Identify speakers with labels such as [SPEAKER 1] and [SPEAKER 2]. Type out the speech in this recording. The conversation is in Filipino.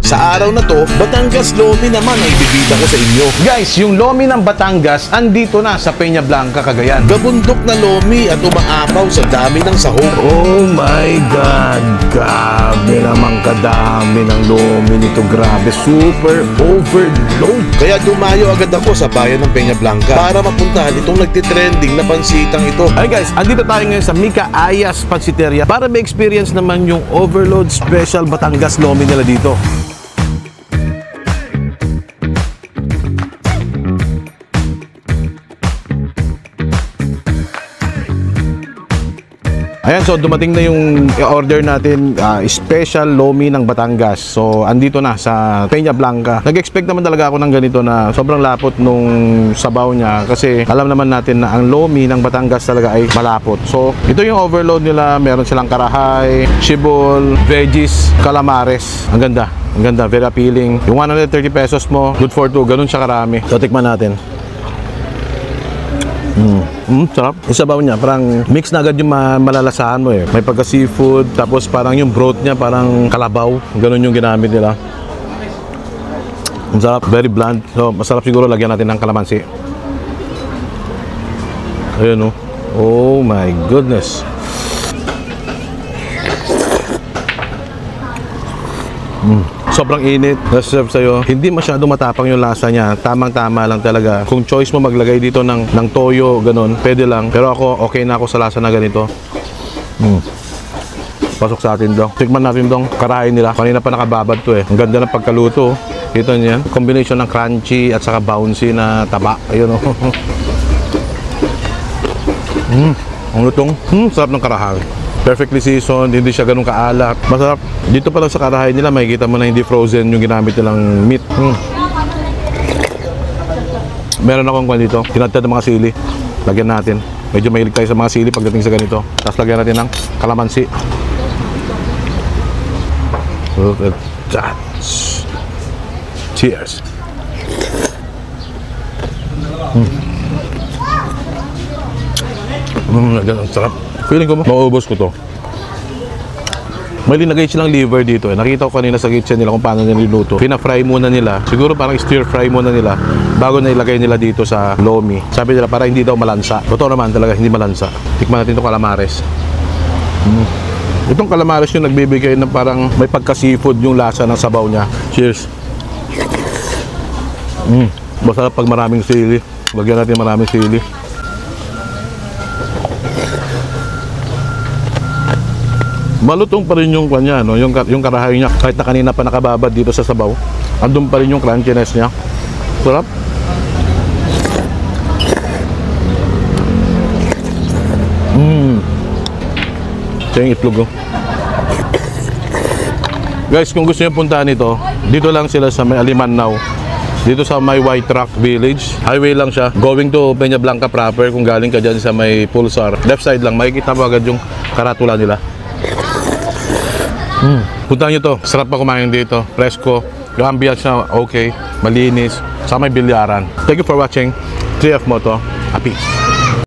[SPEAKER 1] Sa araw na to, Batangas Lomi naman ang ibibida ko sa inyo.
[SPEAKER 2] Guys, yung Lomi ng Batangas andito na sa Peña Blanca, Cagayan.
[SPEAKER 1] Gabundok na Lomi at umaapaw sa dami ng sahog.
[SPEAKER 2] Oh my God! Grabe naman kadami ng Lomi nito. Grabe, super overload.
[SPEAKER 1] Kaya dumayo agad ako sa bayan ng Peña Blanca para mapuntahan itong nagtitrending na pansitang ito.
[SPEAKER 2] Ay guys, andito tayo ngayon sa Mika Ayas Pansiteria para ma-experience naman yung overload special Batangas Lomi nila dito. Ayan, so dumating na yung order natin, special Lomi ng Batangas. So andito na sa Peña Blanca. Nag-expect naman talaga ako ng ganito na sobrang lapot nung sabaw niya kasi alam naman natin na ang Lomi ng Batangas talaga ay malapot. So ito yung overload nila, meron silang karahay, shibol, veggies, calamares. Ang ganda, very appealing. Yung 130 pesos mo, good for two, ganun siya karami. So tikman natin. Sarap. Yung sabaw niya, parang mix na agad yung malalasahan mo eh. May pagka seafood, tapos parang yung broth niya parang kalabaw. Ganun yung ginamit nila. Ang sarap, very bland. So, masarap siguro lagyan natin ng kalamansi. Ayun, oh. Oh my goodness. Sobrang init, nasa-serve sa'yo. Hindi masyado matapang yung lasa niya. Tamang-tama lang talaga. Kung choice mo maglagay dito ng toyo, ganun, pwede lang. Pero ako, okay na ako sa lasa na ganito. Pasok sa atin daw. Tikman natin dong karahay nila. Kanina pa nakababad to eh. Ang ganda ng pagkaluto. Ito niyan. Combination ng crunchy at saka bouncy na taba. Ayun oh. Ang lutong. Sarap ng karahay. Perfectly seasoned, hindi siya ganun kaalat. Masarap. Dito pa lang sa karahay nila, makikita mo na hindi frozen yung ginamit nilang meat. Meron akong kwan dito, tinatad ng mga sili. Lagyan natin. Medyo mahilig tayo sa mga sili pagdating sa ganito. Tapos lagyan natin ng kalamansi. Look at that. Cheers. Ang sarap. Feeling ko maubos ko to. May linagay silang liver dito eh. Nakita ko kanina sa kitchen nila kung paano nila niluto. Pina-fry muna nila. Siguro parang stir-fry muna nila bago na ilagay nila dito sa Lomi. Sabi nila para hindi daw malansa. Totoo naman talaga hindi malansa. Tikman natin itong calamares. Itong calamares yung nagbibigay ng parang may pagka-seafood yung lasa ng sabaw niya. Cheers. Masarap pag maraming sili. Lagyan natin maraming sili. Malutong pa rin yung kanya, no? Yung karahay niya. Kahit na kanina pa nakababad dito sa sabaw, andun pa rin yung crunchiness niya. Sarap. Ito yung itlog, oh. Guys, kung gusto nyo puntahan ito, dito lang sila sa may Alimannaw. Dito sa may White Rock Village. Highway lang siya. Going to Peña Blanca proper. Kung galing ka dyan sa may Pulsar. Left side lang. Makikita mo agad yung karatula nila. Puntahan nyo to. Sarap pa kumain dito. Fresco. Yung ambiance na okay. Malinis. Sa may bilyaran. Thank you for watching. 3F Moto. Peace.